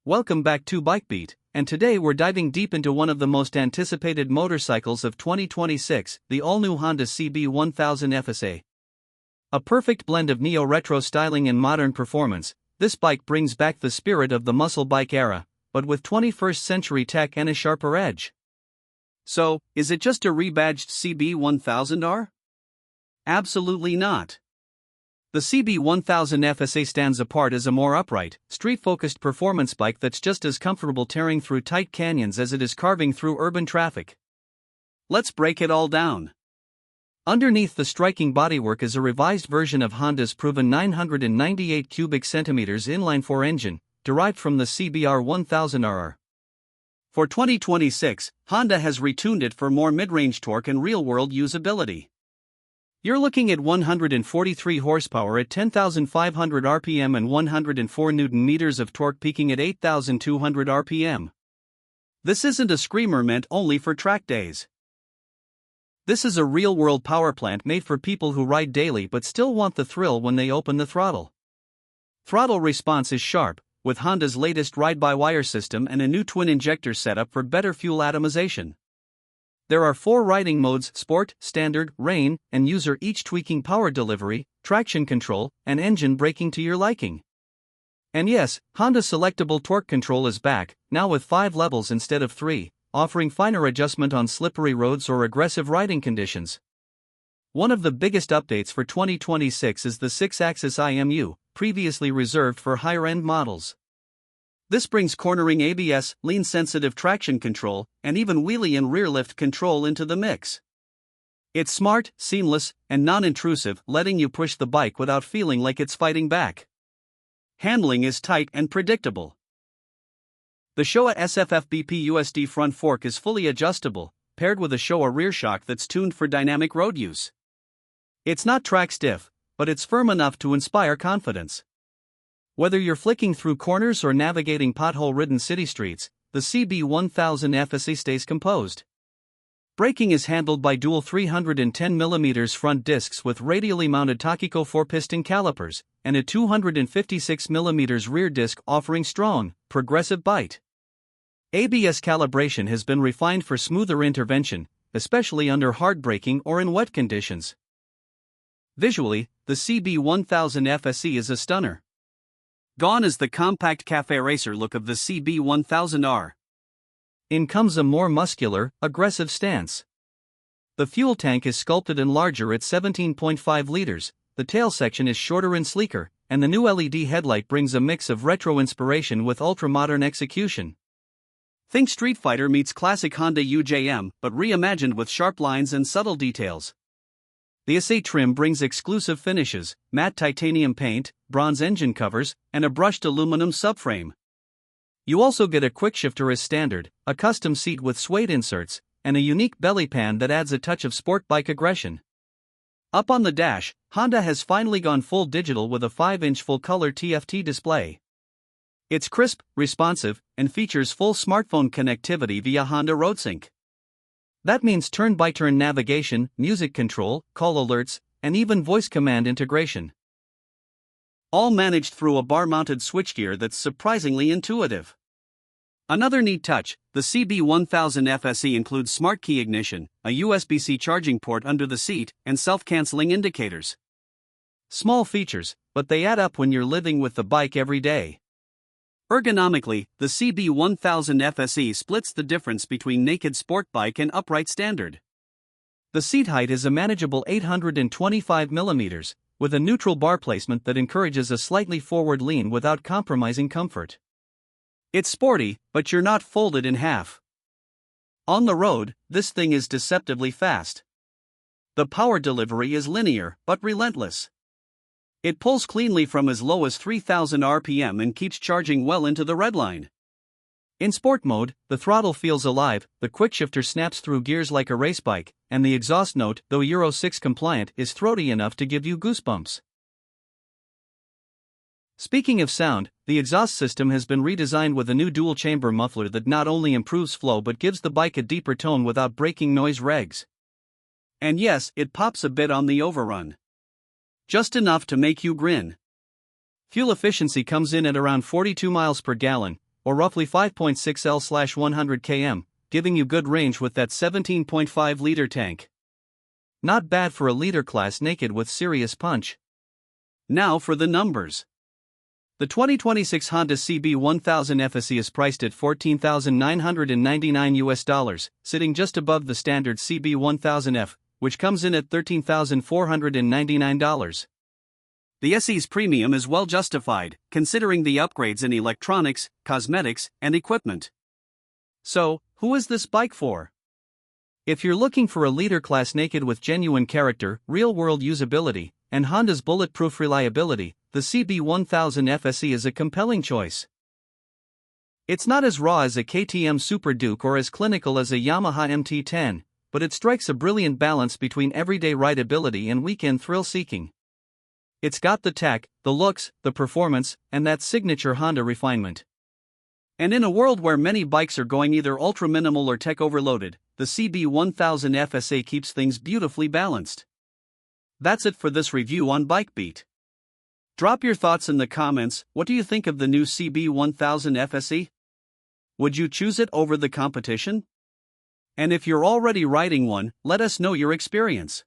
Welcome back to BikeBeat, and today we're diving deep into one of the most anticipated motorcycles of 2026, the all-new Honda CB1000F SE. A perfect blend of neo-retro styling and modern performance, this bike brings back the spirit of the muscle bike era, but with 21st century tech and a sharper edge. So, is it just a rebadged CB1000R? Absolutely not. The CB1000F SE stands apart as a more upright, street-focused performance bike that's just as comfortable tearing through tight canyons as it is carving through urban traffic. Let's break it all down. Underneath the striking bodywork is a revised version of Honda's proven 998 cubic centimeters inline-four engine, derived from the CBR1000RR. For 2026, Honda has retuned it for more mid-range torque and real-world usability. You're looking at 143 horsepower at 10,500 RPM and 104 Nm of torque peaking at 8,200 RPM. This isn't a screamer meant only for track days. This is a real-world power plant made for people who ride daily but still want the thrill when they open the throttle. Throttle response is sharp, with Honda's latest ride-by-wire system and a new twin-injector setup for better fuel atomization. There are 4 riding modes: Sport, Standard, Rain, and User, each tweaking power delivery, traction control, and engine braking to your liking. And yes, Honda selectable torque control is back, now with 5 levels instead of 3, offering finer adjustment on slippery roads or aggressive riding conditions. One of the biggest updates for 2026 is the 6-axis IMU, previously reserved for higher-end models. This brings cornering ABS, lean-sensitive traction control, and even wheelie and rear lift control into the mix. It's smart, seamless, and non-intrusive, letting you push the bike without feeling like it's fighting back. Handling is tight and predictable. The Showa SFF-BP USD front fork is fully adjustable, paired with a Showa rear shock that's tuned for dynamic road use. It's not track stiff, but it's firm enough to inspire confidence. Whether you're flicking through corners or navigating pothole-ridden city streets, the CB1000F SE stays composed. Braking is handled by dual 310mm front discs with radially mounted Takiko 4-piston calipers, and a 256mm rear disc offering strong, progressive bite. ABS calibration has been refined for smoother intervention, especially under hard braking or in wet conditions. Visually, the CB1000F SE is a stunner. Gone is the compact cafe racer look of the CB1000R. In comes a more muscular, aggressive stance. The fuel tank is sculpted and larger at 17.5 liters, the tail section is shorter and sleeker, and the new LED headlight brings a mix of retro inspiration with ultra-modern execution. Think Street Fighter meets classic Honda UJM, but reimagined with sharp lines and subtle details. The SE trim brings exclusive finishes: matte titanium paint, bronze engine covers, and a brushed aluminum subframe. You also get a quickshifter as standard, a custom seat with suede inserts, and a unique belly pan that adds a touch of sport bike aggression. Up on the dash, Honda has finally gone full digital with a 5-inch full-color TFT display. It's crisp, responsive, and features full smartphone connectivity via Honda RoadSync. That means turn-by-turn navigation, music control, call alerts, and even voice command integration. All managed through a bar-mounted switchgear that's surprisingly intuitive. Another neat touch, the CB1000F SE includes smart key ignition, a USB-C charging port under the seat, and self-canceling indicators. Small features, but they add up when you're living with the bike every day. Ergonomically, the CB1000F SE splits the difference between naked sport bike and upright standard. The seat height is a manageable 825mm, with a neutral bar placement that encourages a slightly forward lean without compromising comfort. It's sporty, but you're not folded in half. On the road, this thing is deceptively fast. The power delivery is linear, but relentless. It pulls cleanly from as low as 3,000 RPM and keeps charging well into the redline. In sport mode, the throttle feels alive, the quickshifter snaps through gears like a race bike, and the exhaust note, though Euro 6 compliant, is throaty enough to give you goosebumps. Speaking of sound, the exhaust system has been redesigned with a new dual-chamber muffler that not only improves flow but gives the bike a deeper tone without breaking noise regs. And yes, it pops a bit on the overrun. Just enough to make you grin. Fuel efficiency comes in at around 42 miles per gallon, or roughly 5.6 L/100 km, giving you good range with that 17.5-liter tank. Not bad for a liter class naked with serious punch. Now for the numbers. The 2026 Honda CB1000F SE is priced at $14,999 sitting just above the standard CB1000F, which comes in at $13,499. The SE's premium is well justified, considering the upgrades in electronics, cosmetics, and equipment. So, who is this bike for? If you're looking for a liter class naked with genuine character, real-world usability, and Honda's bulletproof reliability, the CB1000F SE is a compelling choice. It's not as raw as a KTM Super Duke or as clinical as a Yamaha MT-10, but it strikes a brilliant balance between everyday rideability and weekend thrill-seeking. It's got the tech, the looks, the performance, and that signature Honda refinement. And in a world where many bikes are going either ultra-minimal or tech-overloaded, the CB1000F SE keeps things beautifully balanced. That's it for this review on BikeBeat. Drop your thoughts in the comments. What do you think of the new CB1000F SE? Would you choose it over the competition? And if you're already riding one, let us know your experience.